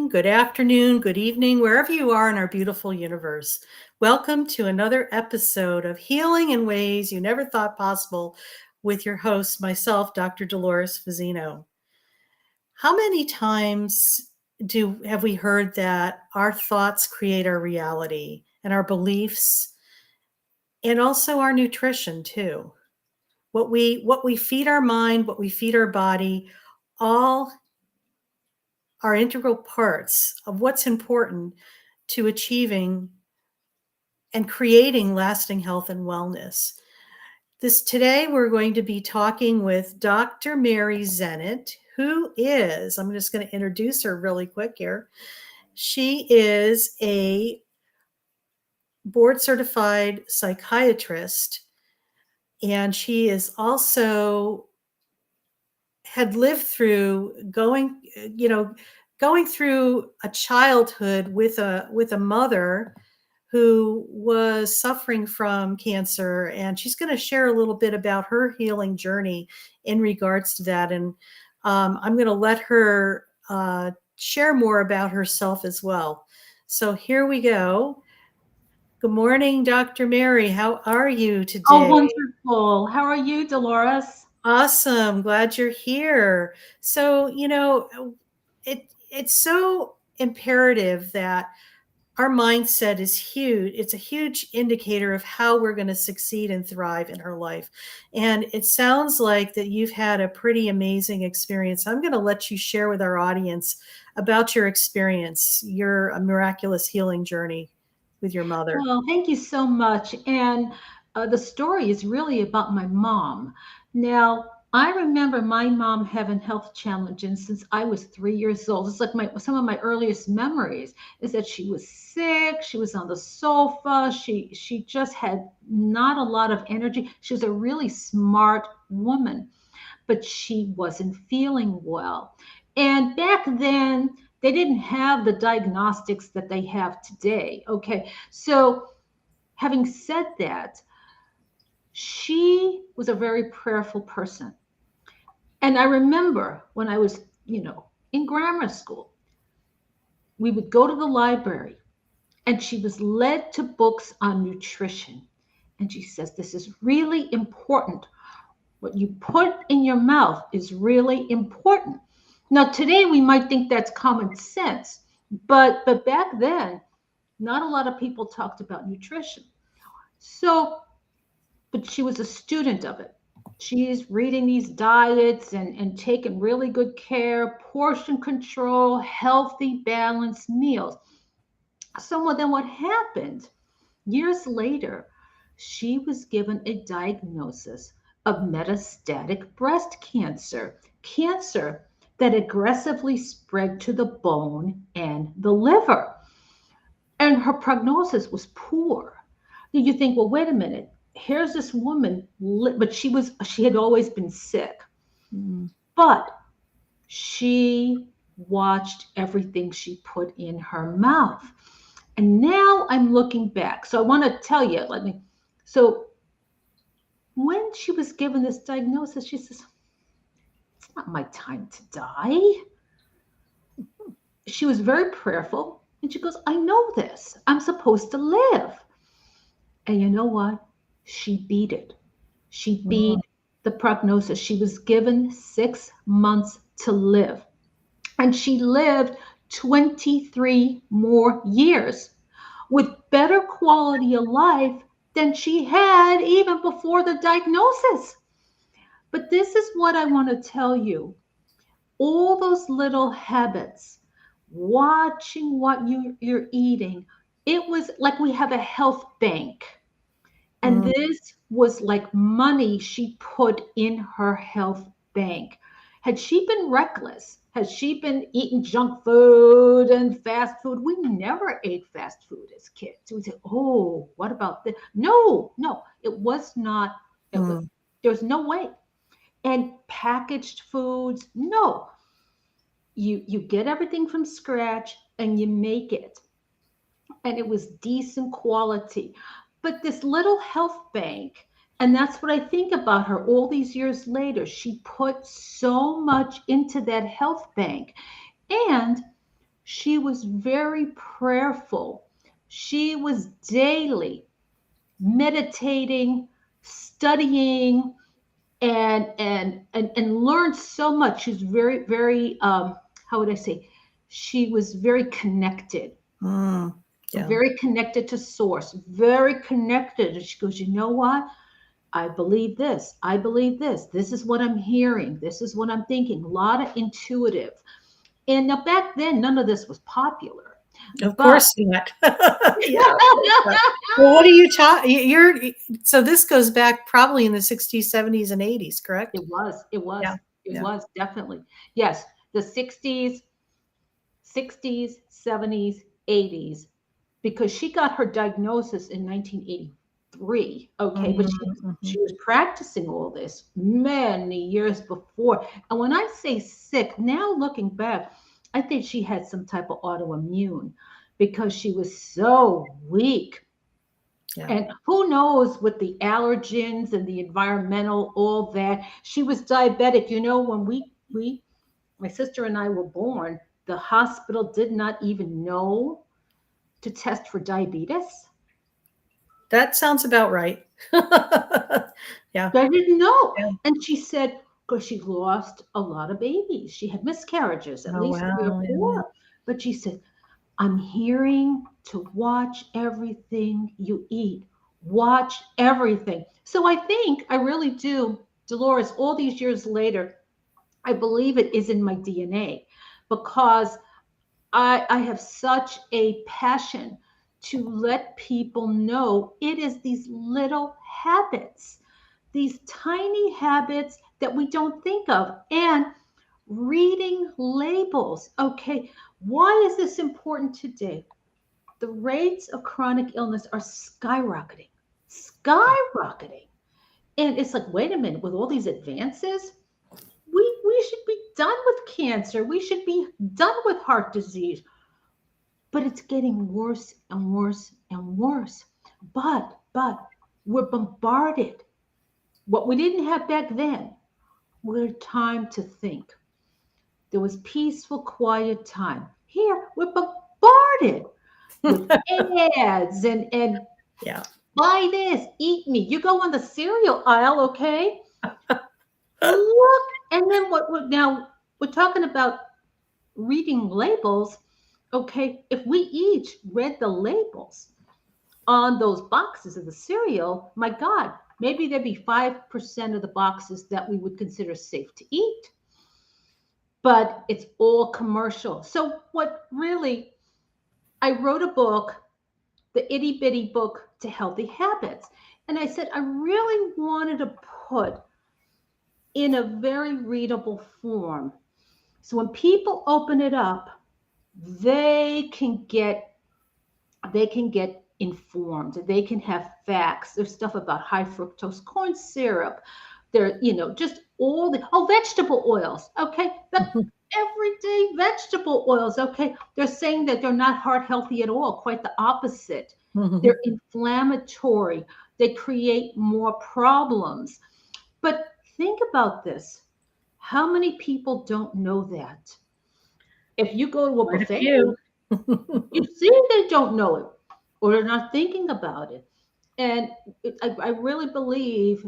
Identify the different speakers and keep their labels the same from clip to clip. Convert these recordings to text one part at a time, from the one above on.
Speaker 1: good afternoon, good evening, wherever you are in our beautiful universe. Welcome to another episode of Healing in Ways You Never Thought Possible with your host, myself, Dr. Dolores Fazzino. How many times have we heard that our thoughts create our reality and our beliefs and also our nutrition too? What we feed our mind, what we feed our body, all are integral parts of what's important to achieving and creating lasting health and wellness. Today we're going to be talking with Dr. Mary Zennett, who is, I'm just going to introduce her really quick here. She is a board certified psychiatrist, and she is also had lived through going through a childhood with a mother who was suffering from cancer, and she's going to share a little bit about her healing journey in regards to that. And I'm going to let her share more about herself as well. So here we go. Good morning, Dr. Mary. How are you today?
Speaker 2: Oh, wonderful. How are you, Dolores?
Speaker 1: Awesome. Glad you're here. So, it's so imperative that our mindset is huge. It's a huge indicator of how we're going to succeed and thrive in our life. And it sounds like that you've had a pretty amazing experience. I'm going to let you share with our audience about your experience, your miraculous healing journey with your mother.
Speaker 2: Well, thank you so much. And the story is really about my mom. Now, I remember my mom having health challenges since I was 3 years old. It's like some of my earliest memories is that she was sick. She was on the sofa. She just had not a lot of energy. She was a really smart woman, but she wasn't feeling well. And back then, they didn't have the diagnostics that they have today. Okay. So, having said that, she was a very prayerful person. And I remember when I was, in grammar school, we would go to the library and she was led to books on nutrition. And she says, this is really important. What you put in your mouth is really important. Now, today we might think that's common sense, but back then, not a lot of people talked about nutrition. So, but she was a student of it. She's reading these diets and taking really good care, portion control, healthy, balanced meals. So, well, then what happened? Years later, she was given a diagnosis of metastatic breast cancer that aggressively spread to the bone and the liver. And her prognosis was poor. You think, well, wait a minute. Here's this woman, but she had always been sick.
Speaker 1: Mm.
Speaker 2: But she watched everything she put in her mouth. And now I'm looking back. So I want to tell you, so when she was given this diagnosis, she says, it's not my time to die. She was very prayerful. And she goes, I know this. I'm supposed to live. And you know what? She beat it. She beat the prognosis. She was given 6 months to live. And she lived 23 more years with better quality of life than she had even before the diagnosis. But this is what I want to tell you. All those little habits, watching what you're eating, it was like we have a health bank. And
Speaker 1: Mm.
Speaker 2: this was like money she put in her health bank. Had she been reckless, had she been eating junk food and fast food, we never ate fast food as kids. We said, oh, what about this? No, no, it was not, it was,
Speaker 1: Mm.
Speaker 2: there's no way. And packaged foods, no. You get everything from scratch and you make it. And it was decent quality. But this little health bank, and that's what I think about her all these years later. She put so much into that health bank. And She was very prayerful. She was daily meditating, studying, and learned so much. She's very, very, how would I say? She was very connected,
Speaker 1: Mm, yeah.
Speaker 2: very connected to source, very connected. And she goes, you know what? I believe this. I believe this. This is what I'm hearing. This is what I'm thinking. A lot of intuitive. And now back then, none of this was popular.
Speaker 1: Of
Speaker 2: But
Speaker 1: course not. Yeah. But, well, what are you talking? So this goes back probably in the 60s, 70s, and 80s, correct?
Speaker 2: it
Speaker 1: Yeah. Yeah.
Speaker 2: was definitely. Yes, the 60s, 70s, 80s, because she got her diagnosis in 1983. Okay, but
Speaker 1: Mhm,
Speaker 2: she
Speaker 1: mhm.
Speaker 2: was practicing all this many years before. And when I say sick, now looking back, I think she had some type of autoimmune because she was so weak.
Speaker 1: Yeah.
Speaker 2: And who knows with the allergens and the environmental, all that. She was diabetic. You know, when we my sister and I were born, the hospital did not even know to test for diabetes.
Speaker 1: That sounds about right. Yeah.
Speaker 2: They didn't know.
Speaker 1: Yeah.
Speaker 2: And she said, because she lost a lot of babies. She had miscarriages, at
Speaker 1: Oh,
Speaker 2: least three or
Speaker 1: wow. Yeah, yeah.
Speaker 2: four. But she said, I'm hearing to watch everything you eat. Watch everything. So I think I really do, Dolores, all these years later, I believe it is in my DNA because I have such a passion to let people know it is these little habits, these tiny habits that we don't think of. And reading labels. Okay, why is this important today? The rates of chronic illness are skyrocketing, skyrocketing. And it's like, wait a minute, with all these advances, we should be done with cancer. We should be done with heart disease. But it's getting worse and worse and worse. But we're bombarded. What we didn't have back then, we had time to think. There was peaceful, quiet time. Here, we're bombarded with ads and
Speaker 1: Yeah.
Speaker 2: buy this, eat me. You go on the cereal aisle, okay? Look, and then what now we're talking about reading labels. Okay, if we each read the labels on those boxes of the cereal, my God, maybe there'd be 5% of the boxes that we would consider safe to eat. But it's all commercial. So, what really, I wrote a book, the itty bitty book to healthy habits. And I said, I really wanted to put in a very readable form. So when people open it up, they can get informed. They can have facts. There's stuff about high fructose corn syrup. There, just all the vegetable oils. Okay, the everyday vegetable oils. Okay, they're saying that they're not heart healthy at all. Quite the opposite. They're inflammatory. They create more problems. But think about this. How many people don't know that? If you go to a
Speaker 1: Quite a
Speaker 2: buffet,
Speaker 1: few.
Speaker 2: you see they don't know it or they're not thinking about it. And I really believe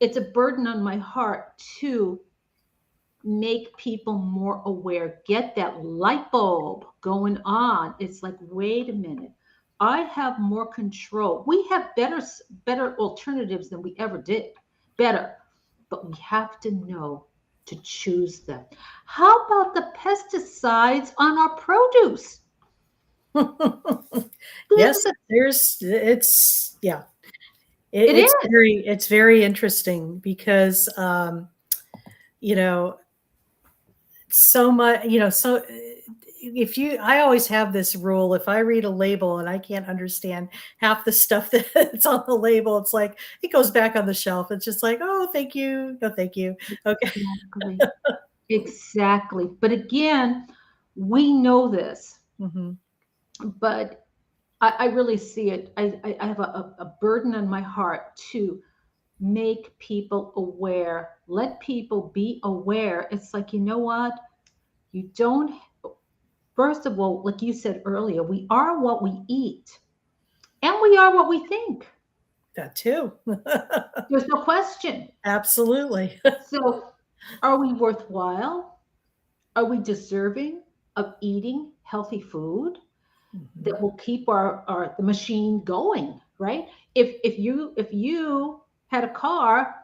Speaker 2: it's a burden on my heart to make people more aware, get that light bulb going on. It's like, wait a minute. I have more control. We have better alternatives than we ever did. Better. But we have to know to choose them. How about the pesticides on our produce?
Speaker 1: Yes, yeah.
Speaker 2: It is.
Speaker 1: It's very interesting because you know, so much, so if you I always have this rule, if I read a label and I can't understand half the stuff that's on the label, it's like it goes back on the shelf. It's just like, oh, thank you. No, thank you. Okay.
Speaker 2: Exactly. Exactly. But again, we know this,
Speaker 1: Hmm.
Speaker 2: but I really see it. I have a burden on my heart to make people aware, let people be aware. It's like, you know what? You don't. First of all, like you said earlier, we are what we eat and we are what we think.
Speaker 1: That too.
Speaker 2: There's no question.
Speaker 1: Absolutely.
Speaker 2: So, are we worthwhile? Are we deserving of eating healthy food that
Speaker 1: Mhm.
Speaker 2: will keep our the machine going, right? If you had a car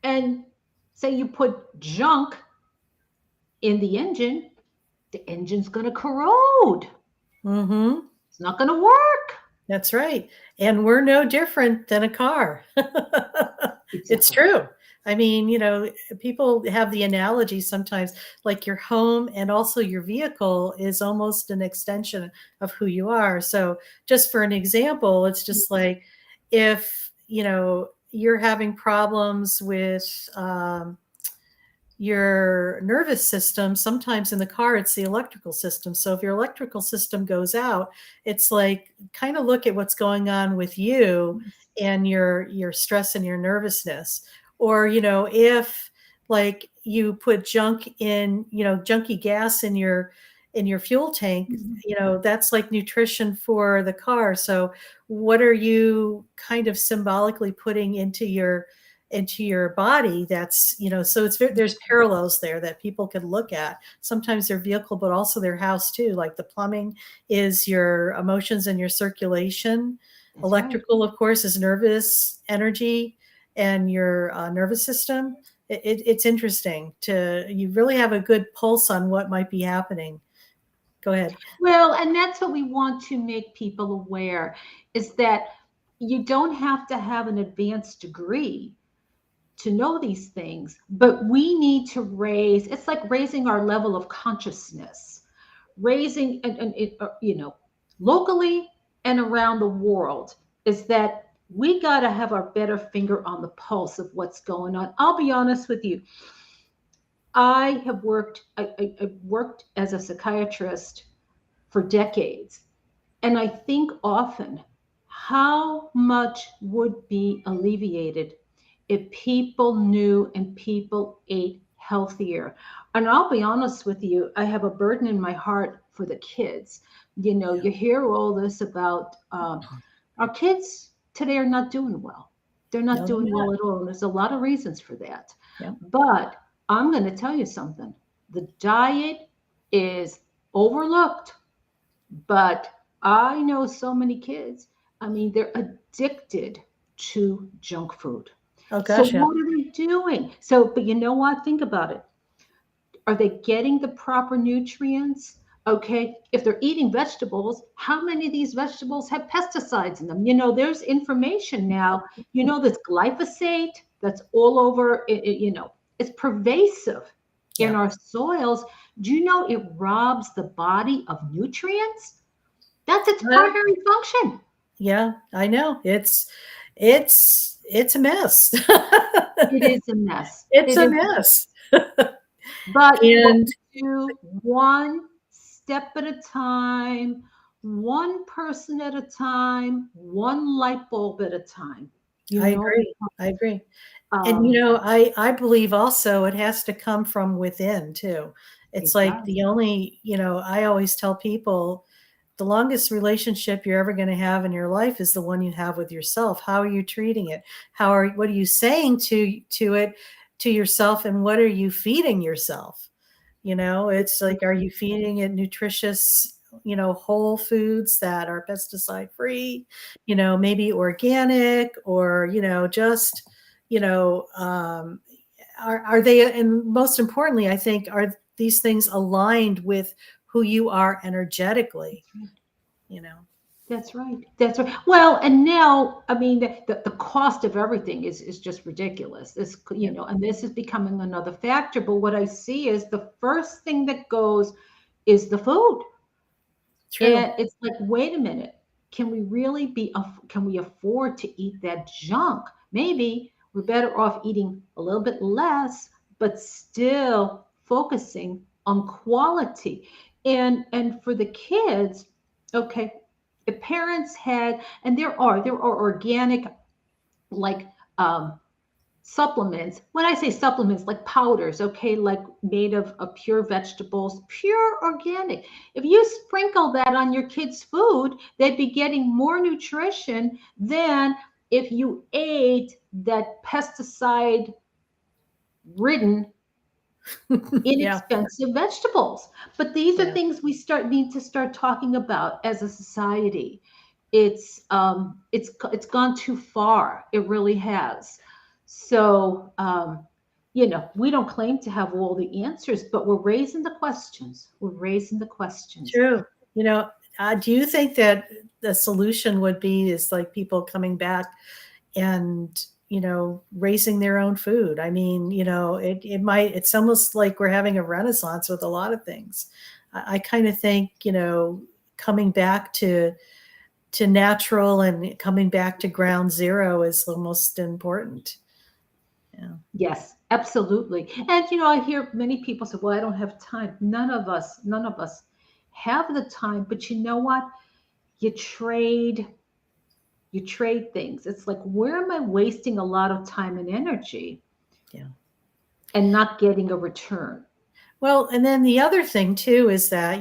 Speaker 2: and say you put junk in the engine's going to corrode.
Speaker 1: Mhm.
Speaker 2: It's not going to work.
Speaker 1: That's right. And we're no different than a car. It's
Speaker 2: Exactly.
Speaker 1: true. I mean, people have the analogy sometimes like your home and also your vehicle is almost an extension of who you are. So, just for an example, it's just like if, you're having problems with your nervous system, sometimes in the car it's the electrical system. So if your electrical system goes out, it's like kind of look at what's going on with you and your stress and your nervousness. Or if like you put junk in, junky gas in your fuel tank,
Speaker 2: Mhm.
Speaker 1: that's like nutrition for the car. So what are you kind of symbolically putting into your body? That's so there's parallels there that people can look at, sometimes their vehicle but also their house too. Like the plumbing is your emotions and your circulation.
Speaker 2: That's right.
Speaker 1: Electrical, of course, is nervous energy and your nervous system. It's interesting to you really have a good pulse on what might be happening. Go ahead.
Speaker 2: Well, and that's what we want to make people aware is that you don't have to have an advanced degree to know these things, but we need to raise, it's like raising our level of consciousness, raising, and it, locally and around the world, is that we got to have our better finger on the pulse of what's going on. I'll be honest with you. I worked as a psychiatrist for decades. And I think often how much would be alleviated if people knew and people ate healthier. And I'll be honest with you, I have a burden in my heart for the kids.
Speaker 1: Yeah.
Speaker 2: You hear all this about our kids today are not doing well. They're not
Speaker 1: No, they're
Speaker 2: doing
Speaker 1: not.
Speaker 2: well at all. And there's a lot of reasons for that.
Speaker 1: Yeah.
Speaker 2: But I'm going to tell you something, the diet is overlooked, but I know so many kids, I mean, they're addicted to junk food.
Speaker 1: Oh
Speaker 2: So
Speaker 1: gosh, yeah.
Speaker 2: what are they doing? So, but you know what? Think about it. Are they getting the proper nutrients? Okay, if they're eating vegetables, how many of these vegetables have pesticides in them? There's information now. This glyphosate that's all over, it's pervasive in
Speaker 1: Yeah.
Speaker 2: our soils. Do you know it robs the body of nutrients? That's its
Speaker 1: Well,
Speaker 2: primary function.
Speaker 1: yeah, I know. It's a mess.
Speaker 2: It is a mess.
Speaker 1: It's
Speaker 2: It
Speaker 1: a
Speaker 2: is,
Speaker 1: mess.
Speaker 2: but what
Speaker 1: And
Speaker 2: we do one step at a time, one person at a time, one light bulb at a time. You
Speaker 1: I
Speaker 2: know,
Speaker 1: agree. I agree. And
Speaker 2: um,
Speaker 1: I believe also it has to come from within too. It's
Speaker 2: it
Speaker 1: like
Speaker 2: does.
Speaker 1: the only, I always tell people the longest relationship you're ever going to have in your life is the one you have with yourself. How are you treating it? What are you saying to it, to yourself, and what are you feeding yourself? It's like, are you feeding it nutritious, whole foods that are pesticide free, maybe organic, or, just, you know, um, are they, and most importantly, I think, are these things aligned with who you are energetically, you know?
Speaker 2: That's right. That's right. Well, and now, I mean, the cost of everything is just ridiculous.
Speaker 1: Yeah,
Speaker 2: And this is becoming another factor. But what I see is the first thing that goes is the food.
Speaker 1: true.
Speaker 2: And it's like, wait a minute, can we really can we afford to eat that junk? Maybe we're better off eating a little bit less, but still focusing on quality. And for the kids, okay, the parents had, and there are organic, like, supplements. When I say supplements, like powders, okay, like made of pure vegetables, pure organic. If you sprinkle that on your kids' food, they'd be getting more nutrition than if you ate that pesticide ridden
Speaker 1: Yeah,
Speaker 2: inexpensive vegetables. But these are
Speaker 1: yeah,
Speaker 2: things we start need to start talking about as a society. It's gone too far. It really has. So we don't claim to have all the answers, but we're raising the questions. We're raising the questions.
Speaker 1: true. You know, do you think that the solution would be is like people coming back and raising their own food? I mean, it's almost like we're having a renaissance with a lot of things. I kind of think coming back to natural and coming back to ground zero is the most important. Yeah.
Speaker 2: Yes, absolutely. And I hear many people say, "Well, I don't have time." None of us have the time. But you know what? You trade you trade things. It's like, where am I wasting a lot of time and energy
Speaker 1: Yeah.
Speaker 2: and not getting a return?
Speaker 1: Well, and then the other thing too is that,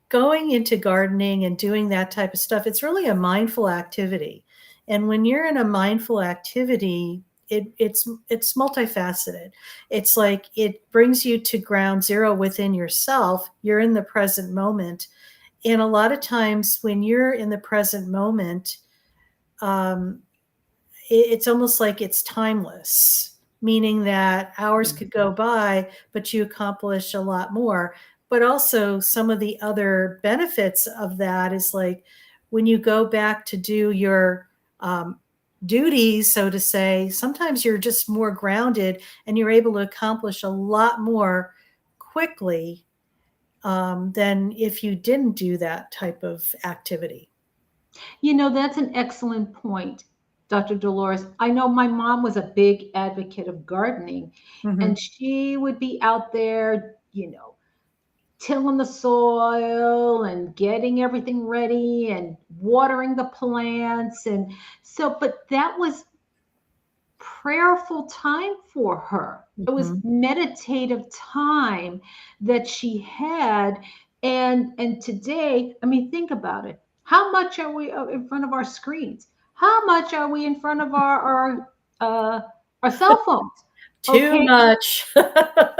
Speaker 1: going into gardening and doing that type of stuff, it's really a mindful activity. And when you're in a mindful activity, it's multifaceted. It's like it brings you to ground zero within yourself. You're in the present moment. And a lot of times when you're in the present moment, um, it's almost like it's timeless, meaning that hours could go by, but you accomplish a lot more. But also, some of the other benefits of that is like when you go back to do your duties, so to say, sometimes you're just more grounded and you're able to accomplish a lot more quickly than if you didn't do that type of activity.
Speaker 2: That's an excellent point, Dr. Dolores. I know my mom was a big advocate of gardening,
Speaker 1: Hmm.
Speaker 2: and she would be out there, tilling the soil and getting everything ready and watering the plants. And so, but that was prayerful time for her. It was
Speaker 1: Hmm.
Speaker 2: meditative time that she had. And today, I mean, think about it. How much are we in front of our screens? How much are we in front of uh, our cell phones?
Speaker 1: Too
Speaker 2: Okay,
Speaker 1: much.
Speaker 2: too much.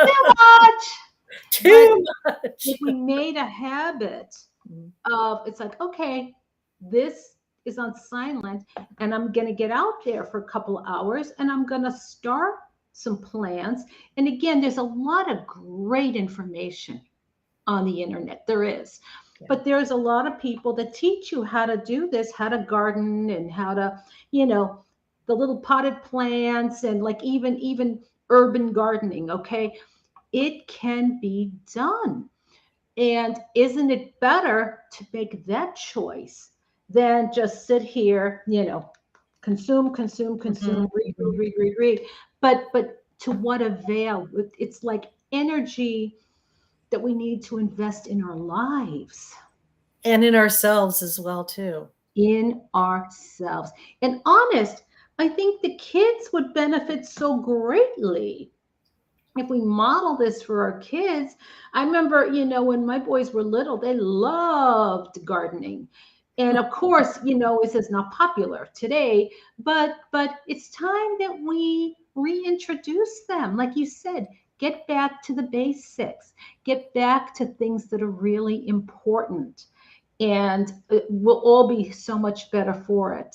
Speaker 2: But
Speaker 1: Too much.
Speaker 2: if we made a habit of, it's like, okay, this is on silent, and I'm going to get out there for a couple of hours and I'm going to start some plants. And again, there's a lot of great information on the internet. There is.
Speaker 1: Yeah.
Speaker 2: But there's a lot of people that teach you how to do this, how to garden and how to, the little potted plants and like even urban gardening, okay? It can be done. And isn't it better to make that choice than just sit here, consume, consume,
Speaker 1: Mhm,
Speaker 2: consume, read,
Speaker 1: mhm.
Speaker 2: read, read, read, read. But to what avail? It's like energy that we need to invest in our lives,
Speaker 1: And in ourselves as well too.
Speaker 2: in ourselves. And honest, I think the kids would benefit so greatly if we model this for our kids. I remember, when my boys were little, they loved gardening. And of course, this is not popular today, but it's time that we reintroduce them. Like you said, get back to the basics, get back to things that are really important, and we'll all be so much better for it.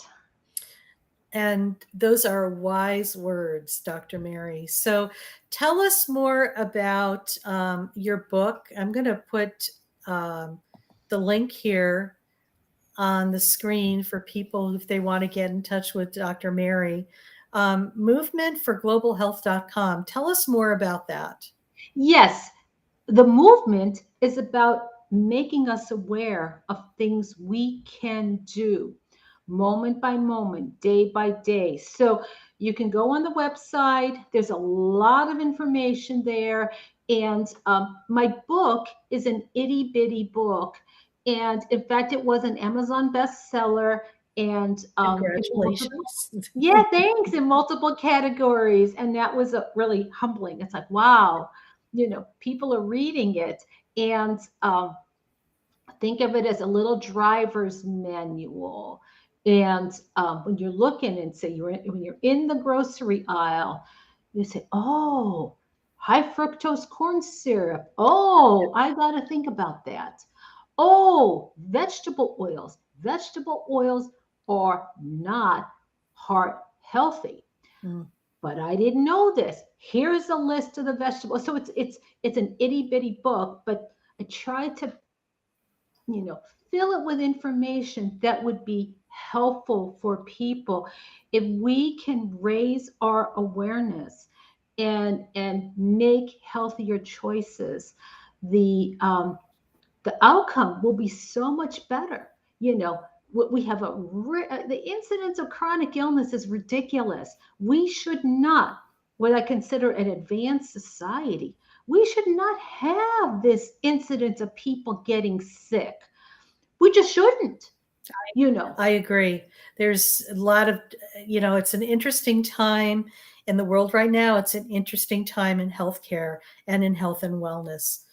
Speaker 1: And those are wise words, Dr. Mary. So tell us more about your book. I'm going to put the link here on the screen for people if they want to get in touch with Dr. Mary. Movementforglobalhealth.com. Tell us more about that.
Speaker 2: Yes, the movement is about making us aware of things we can do moment by moment, day by day. So you can go on the website, there's a lot of information there. And my book is an itty bitty book. And in fact, it was an Amazon bestseller. and in multiple,
Speaker 1: Congratulations.
Speaker 2: yeah, thanks, in multiple categories. And that was really humbling. It's like, wow, people are reading it. And think of it as a little driver's manual. And when you're looking and say when you're in the grocery aisle, you say, oh, high fructose corn syrup. Oh, I got to think about that. Oh, vegetable oils. Vegetable oils are not heart healthy.
Speaker 1: Mm.
Speaker 2: But I didn't know this. Here's a list of the vegetables. So it's an itty bitty book, but I tried to you know, fill it with information that would be helpful for people. If we can raise our awareness and make healthier choices, the outcome will be so much better. We have the incidence of chronic illness is ridiculous. We should not, what I consider an advanced society, we should not have this incidence of people getting sick. We just shouldn't.
Speaker 1: I agree. There's a lot of, it's an interesting time in the world right now. It's an interesting time in healthcare and in health and wellness.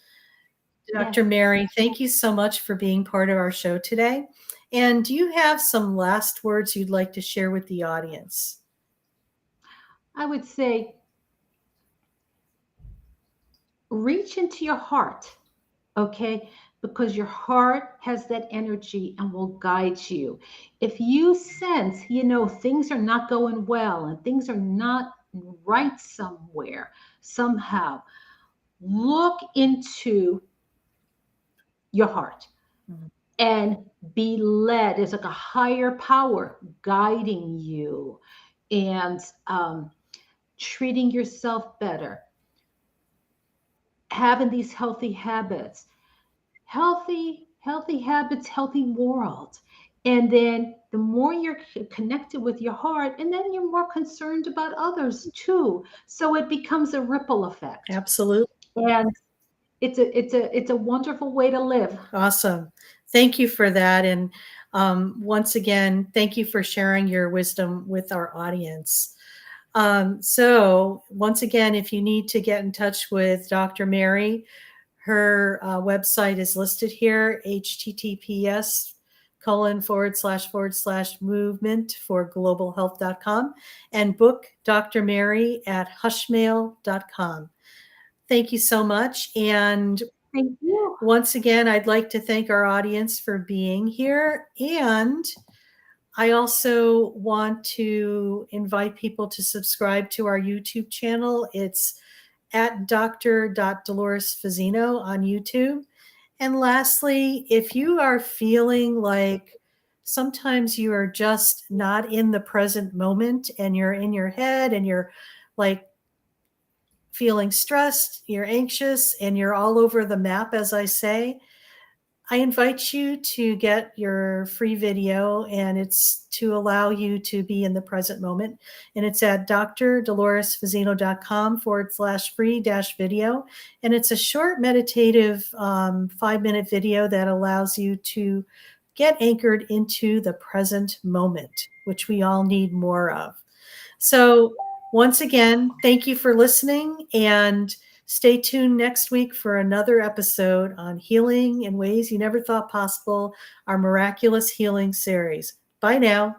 Speaker 1: Dr.
Speaker 2: Yes.
Speaker 1: Mary, thank you so much for being part of our show today. And do you have some last words you'd like to share with the audience?
Speaker 2: I would say reach into your heart, okay? Because your heart has that energy and will guide you. If you sense, things are not going well and things are not right somewhere, somehow, look into your heart and be led. There's like a higher power guiding you and treating yourself better, having these healthy habits, healthy habits, healthy world. And then the more you're connected with your heart, and then you're more concerned about others too. So it becomes a ripple effect.
Speaker 1: Absolutely.
Speaker 2: And it's a wonderful way to live.
Speaker 1: Awesome. Thank you for that. And once again, thank you for sharing your wisdom with our audience. So once again, if you need to get in touch with Dr. Mary, her website is listed here, https://movement for globalhealth.com, and book Dr. Mary at hushmail.com. Thank you so much. And
Speaker 2: Thank you.
Speaker 1: once again, I'd like to thank our audience for being here. And I also want to invite people to subscribe to our YouTube channel. It's at Dr. Fazzino on YouTube. And lastly, if you are feeling like sometimes you are just not in the present moment and you're in your head and you're like feeling stressed, you're anxious, and you're all over the map, as I say, I invite you to get your free video, and it's to allow you to be in the present moment. And it's at drdoloresfazzino.com/free-video. And it's a short meditative 5-minute video that allows you to get anchored into the present moment, which we all need more of. So once again, thank you for listening, and stay tuned next week for another episode on healing in ways you never thought possible, our Miraculous Healing series. Bye now.